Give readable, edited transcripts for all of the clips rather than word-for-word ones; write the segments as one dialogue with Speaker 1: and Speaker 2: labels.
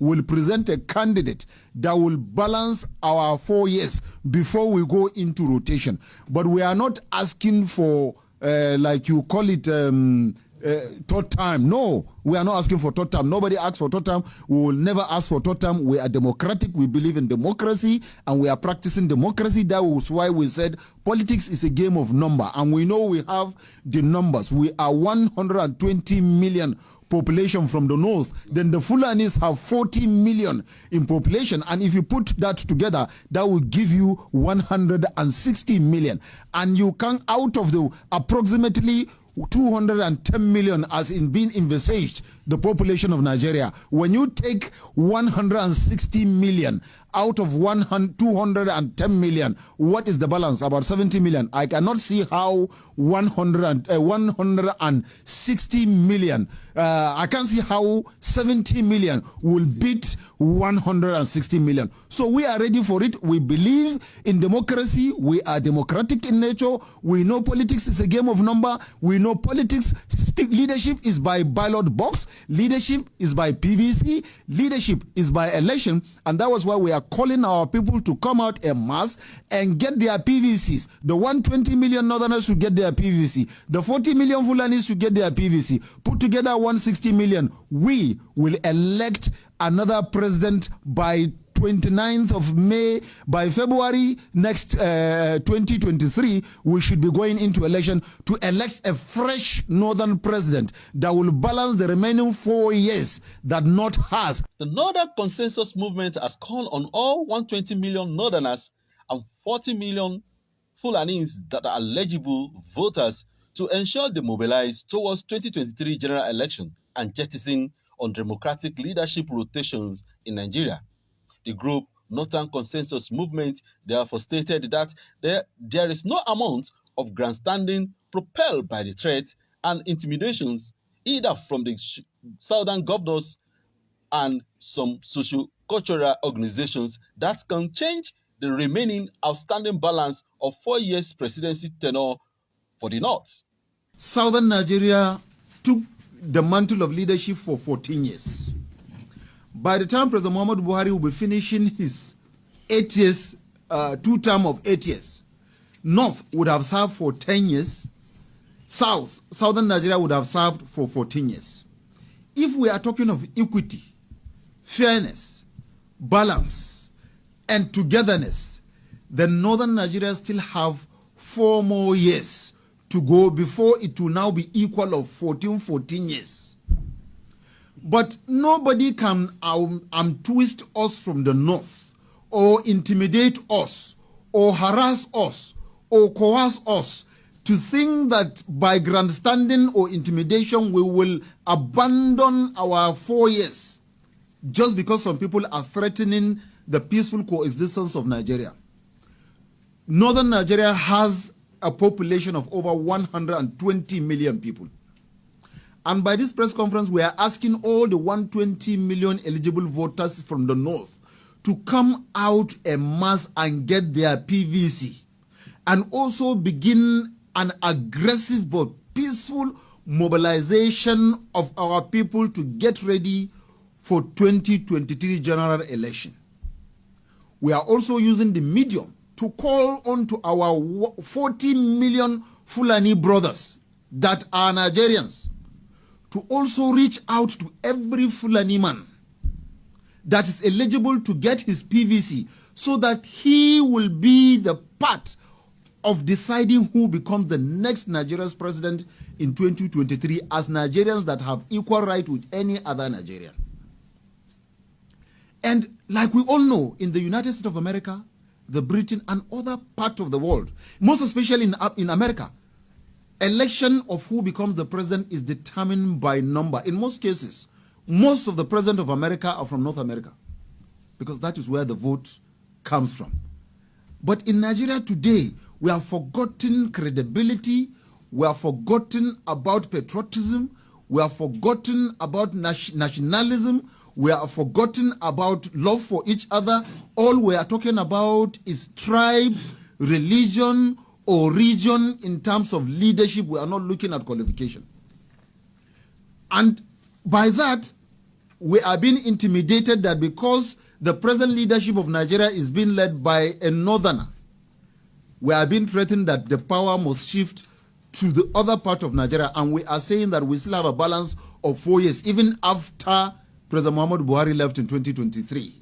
Speaker 1: will present a candidate that will balance our 4 years before we go into rotation. But we are not asking for, like you call it, third time. No, we are not asking for third time. Nobody asks for third time. We will never ask for third time. We are democratic. We believe in democracy, and we are practicing democracy. That was why we said politics is a game of number, and we know we have the numbers. We are 120 million population from the north. Then the Fulanis have 40 million in population, and if you put that together, that will give you 160 million. And you can, out of the approximately 210 million as in being envisaged, the population of Nigeria, when you take 160 million out of 210 million, what is the balance? About 70 million. I cannot see how 160 million, I can't see how 70 million will beat 160 million. So we are ready for it. We believe in democracy. We are democratic in nature. We know politics is a game of number. We know politics, leadership is by ballot box. Leadership is by PVC. Leadership is by election. And that was why we are calling our people to come out en masse and get their PVCs. The 120 million Northerners should get their PVC. The 40 million Fulanis should get their PVC. Put together 160 million. We will elect another president by 29th of May. By February next 2023, we should be going into election to elect a fresh northern president that will balance the remaining 4 years that North has.
Speaker 2: The Northern Consensus Movement has called on all 120 million Northerners and 40 million Fulanis that are eligible voters to ensure they mobilize towards 2023 general election and jettison on democratic leadership rotations in Nigeria. The group Northern Consensus Movement therefore stated that there is no amount of grandstanding propelled by the threat and intimidations either from the southern governors and some socio-cultural organizations that can change the remaining outstanding balance of 4 years presidency tenure for the North.
Speaker 1: Southern Nigeria took the mantle of leadership for 14 years. By the time President Muhammadu Buhari will be finishing his 8 years, 2 term of 8 years, North would have served for 10 years, Southern Nigeria would have served for 14 years. If we are talking of equity, fairness, balance, and togetherness, then Northern Nigeria still have 4 more years to go before it will now be equal of 14 years. But nobody can twist us from the north, or intimidate us, or harass us, or coerce us to think that by grandstanding or intimidation we will abandon our 4 years just because some people are threatening the peaceful coexistence of Nigeria. Northern Nigeria has a population of over 120 million people. And by this press conference, we are asking all the 120 million eligible voters from the north to come out en masse and get their PVC, and also begin an aggressive but peaceful mobilization of our people to get ready for 2023 general election. We are also using the medium to call on to our 40 million Fulani brothers that are Nigerians to also reach out to every Fulani man that is eligible to get his PVC, so that he will be the part of deciding who becomes the next Nigeria's president in 2023 as Nigerians that have equal right with any other Nigerian. And like we all know, in the United States of America, the Britain, and other parts of the world, most especially in America, election of who becomes the president is determined by number. In most cases, most of the presidents of America are from North America, because that is where the vote comes from. But in Nigeria today, we have forgotten credibility, we have forgotten about patriotism, we have forgotten about nationalism, we have forgotten about love for each other. All we are talking about is tribe, religion, or region. In terms of leadership, we are not looking at qualification. And by that, we are being intimidated that because the present leadership of Nigeria is being led by a northerner, we are being threatened that the power must shift to the other part of Nigeria, and we are saying that we still have a balance of 4 years, even after President Muhammadu Buhari left in 2023.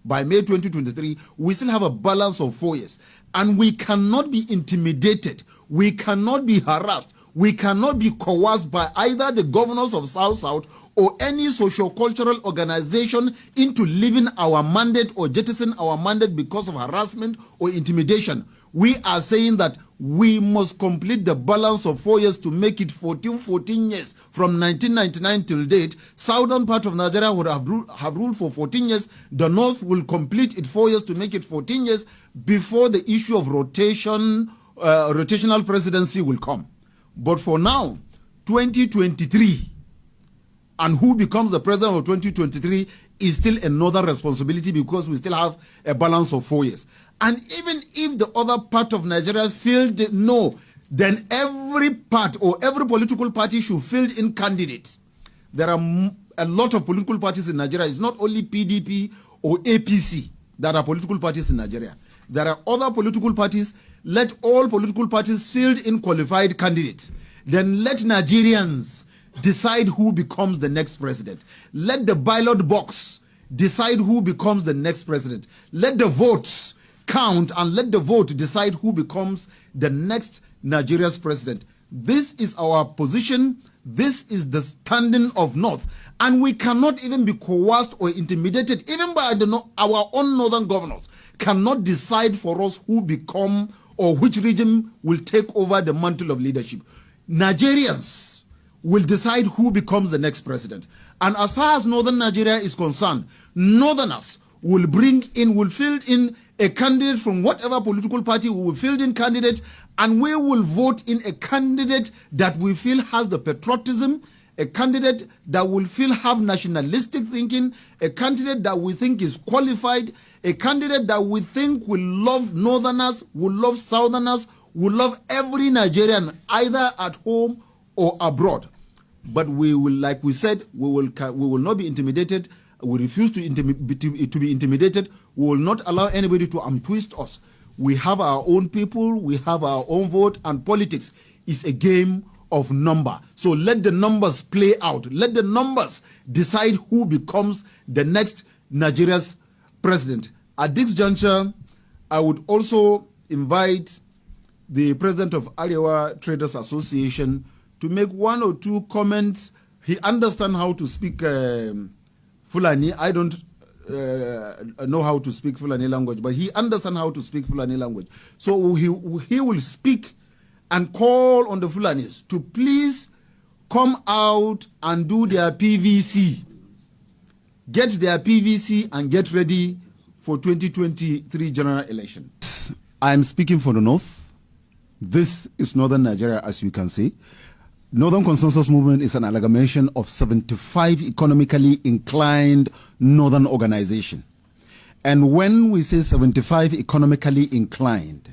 Speaker 1: By May 2023, we still have a balance of 4 years. And we cannot be intimidated. We cannot be harassed. We cannot be coerced by either the governors of South-South or any socio-cultural organization into leaving our mandate or jettison our mandate because of harassment or intimidation. We are saying that we must complete the balance of 4 years to make it 14 years from 1999 till date. Southern part of Nigeria would have ruled for 14 years. The North will complete it 4 years to make it 14 years before the issue of rotational presidency will come. But for now, 2023, and who becomes the president of 2023 is still another responsibility because we still have a balance of 4 years. And even if the other part of Nigeria failed, no, then every part or every political party should field in candidates. There are a lot of political parties in Nigeria. It's not only PDP or APC that are political parties in Nigeria. There are other political parties. Let all political parties field in qualified candidates. Then let Nigerians decide who becomes the next president. Let the ballot box decide who becomes the next president. Let the votes count and let the vote decide who becomes the next Nigeria's president. This is our position. This is the standing of North. And we cannot even be coerced or intimidated, even by our own northern governors cannot decide for us who become or which regime will take over the mantle of leadership. Nigerians will decide who becomes the next president. And as far as northern Nigeria is concerned, northerners will field in a candidate from whatever political party. We will field in candidates, and we will vote in a candidate that we feel has the patriotism, a candidate that we feel have nationalistic thinking, a candidate that we think is qualified, a candidate that we think will love northerners, will love southerners, will love every Nigerian, either at home or abroad. But we will, like we said, we will not be intimidated. We refuse to be intimidated. We will not allow anybody to twist us. We have our own people, we have our own vote, and politics is a game of number. So let the numbers play out. Let the numbers decide who becomes the next Nigeria's president. At this juncture, I would also invite the president of Arewa Traders Association to make 1 or 2 comments. He understands how to speak Fulani. I don't know how to speak Fulani language, but he understands how to speak Fulani language. So he will speak and call on the Fulanis to please come out and do their PVC. Get their PVC and get ready for 2023 general election. I am speaking for the North. This is Northern Nigeria, as you can see. Northern Consensus Movement is an amalgamation of 75 economically inclined northern organizations. And when we say 75 economically inclined,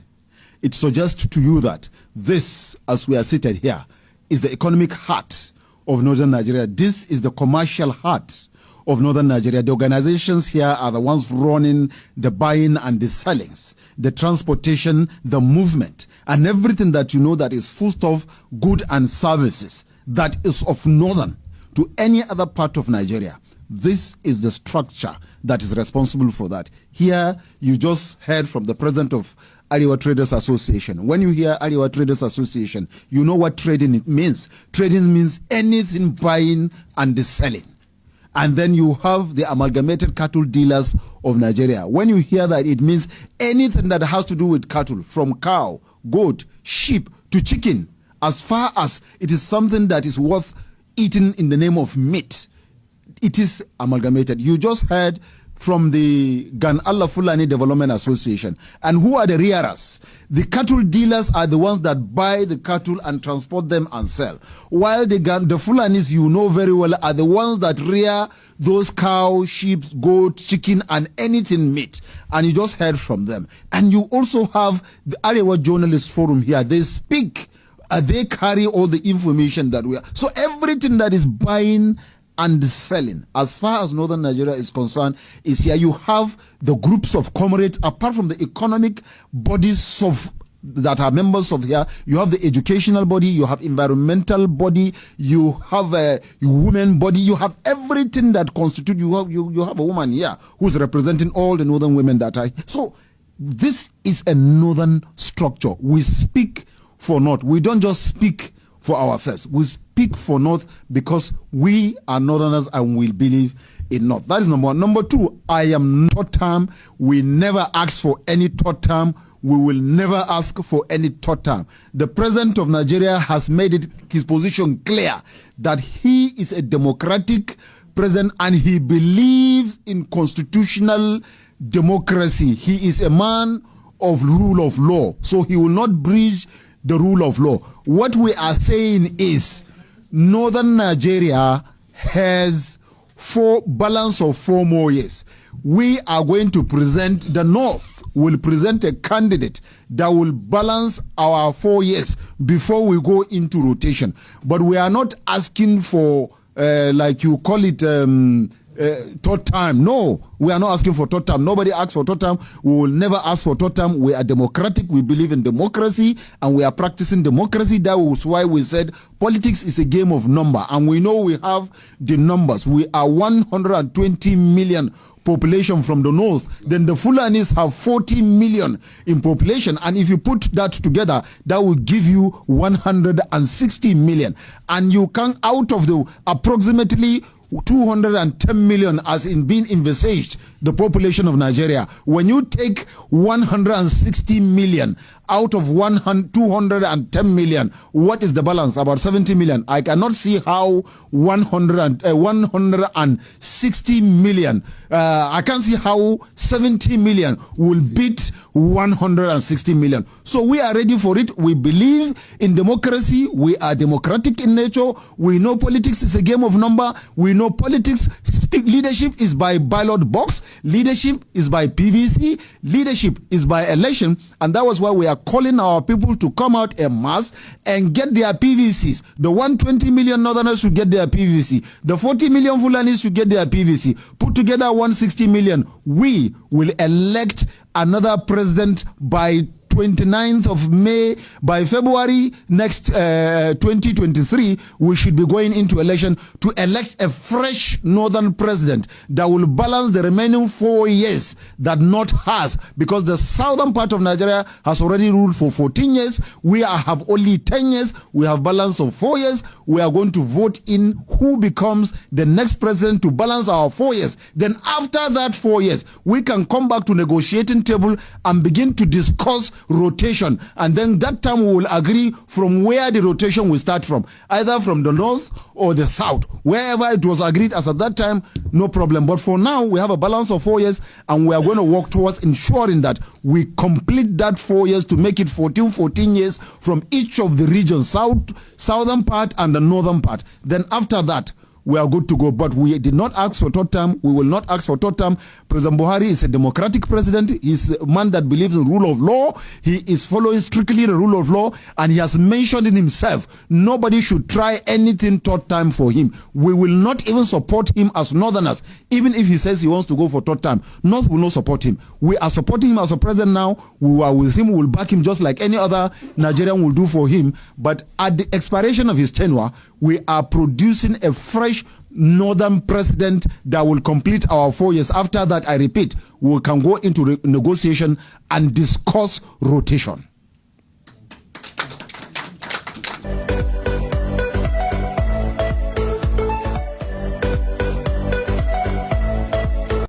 Speaker 1: it suggests to you that this, as we are seated here, is the economic heart of Northern Nigeria. This is the commercial heart of Northern Nigeria. The organizations here are the ones running the buying and the sellings, the transportation, the movement, and everything that you know that is foodstuff, good and services that is of Northern to any other part of Nigeria. This is the structure that is responsible for that. Here, you just heard from the president of Arewa Traders Association. When you hear Arewa Traders Association, you know what trading it means. Trading means anything buying and the selling. And then you have the amalgamated cattle dealers of Nigeria. When you hear that, it means anything that has to do with cattle, from cow, goat, sheep to chicken, as far as it is something that is worth eating in the name of meat, it is amalgamated. You just heard from the Gan Allah Fulani Development Association. And who are the rearers? The cattle dealers are the ones that buy the cattle and transport them and sell. While the Fulanis, you know very well, are the ones that rear those cow, sheep, goat, chicken, and anything meat. And you just heard from them. And you also have the Arewa Journalist Forum here. They speak, they carry all the information that we are. So everything that is buying and selling. As far as northern Nigeria is concerned, is here you have the groups of comrades, apart from the economic bodies of that are members of here, you have the educational body, you have environmental body, you have a women body, you have everything that constitutes, you have a woman here who's representing all the northern women that are. So this is a northern structure. We speak for North. We don't just speak for ourselves. We speak for North because we are northerners and we believe in North. That is number one. Number two, I am third term. We never ask for any third term. We will never ask for any third term. The president of Nigeria has made it his position clear that he is a democratic president and he believes in constitutional democracy. He is a man of rule of law, so he will not breach the rule of law. What we are saying is northern Nigeria has balance of 4 more years. We are going to present, the North will present a candidate that will balance our 4 years before we go into rotation. But we are not asking for, like you call it, third time. No, we are not asking for third time. Nobody asks for third time. We will never ask for third time. We are democratic. We believe in democracy and we are practicing democracy. That was why we said politics is a game of number, and we know we have the numbers. We are 120 million population from the north. Then the Fulanis have 40 million in population, and if you put that together, that will give you 160 million. And you can, out of the approximately 210 million as in being envisaged, the population of Nigeria, when you take 160 million out of 210 million, what is the balance? About 70 million. I cannot see how 160 million, I can't see how 70 million will beat 160 million. So we are ready for it. We believe in democracy. We are democratic in nature. We know politics is a game of number. We know politics, leadership is by ballot box. Leadership is by PVC. Leadership is by election. And that was why we are calling our people to come out en masse and get their PVCs. The 120 million northerners should get their PVC. The 40 million Fulanis should get their PVC. Put together 160 million. We will elect another president by 29th of May. By February next 2023, we should be going into election to elect a fresh northern president that will balance the remaining 4 years that North has, because the southern part of Nigeria has already ruled for 14 years. We have only 10 years. We have balance of 4 years. We are going to vote in who becomes the next president to balance our 4 years. Then after that 4 years, we can come back to negotiating table and begin to discuss rotation, and then that time we will agree from where the rotation will start from, either from the north or the south. Wherever it was agreed as at that time, no problem. But for now, we have a balance of 4 years, and we are going to work towards ensuring that we complete that 4 years to make it 14 years from each of the regions, southern part and the northern part. Then after that, we are good to go. But we did not ask for third term. We will not ask for third term. President Buhari is a democratic president. He's a man that believes in rule of law. He is following strictly the rule of law, and he has mentioned in himself, nobody should try anything third time for him. We will not even support him as northerners. Even if he says he wants to go for third time, North will not support him. We are supporting him as a president now. We are with him. We will back him just like any other Nigerian will do for him. But at the expiration of his tenure, we are producing a fresh northern president that will complete our 4 years. After that, I repeat, we can go into negotiation and discuss rotation.